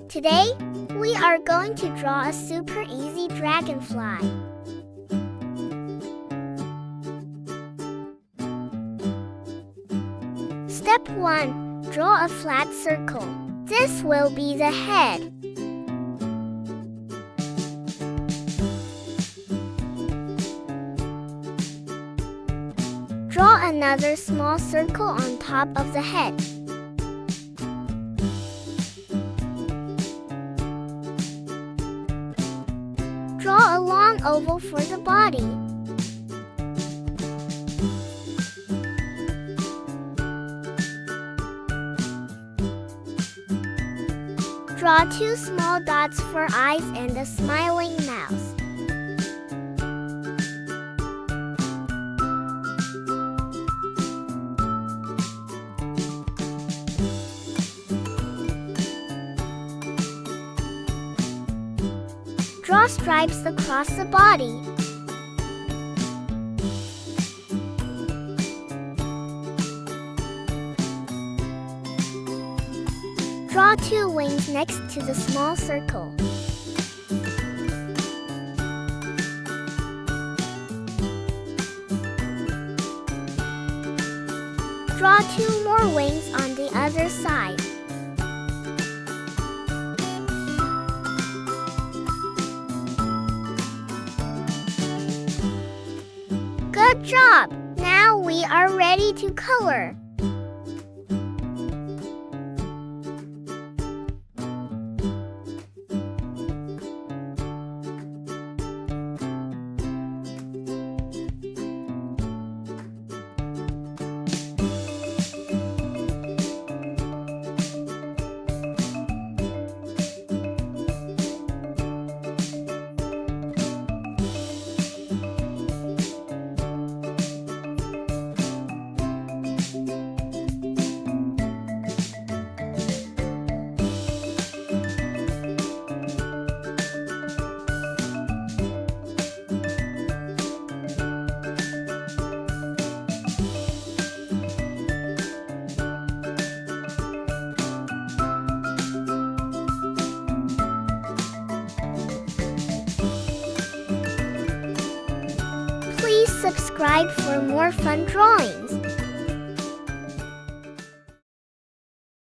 Today, we are going to draw a super easy dragonfly. Step 1. Draw a flat circle. This will be the head. Draw another small circle on top of the head. Draw a long oval for the body. Draw 2 small dots for eyes and a smiling mouth. Draw stripes across the body. Draw 2 wings next to the small circle. Draw 2 more wings on the other side. Good job! Now we are ready to color. Please subscribe for more fun drawings.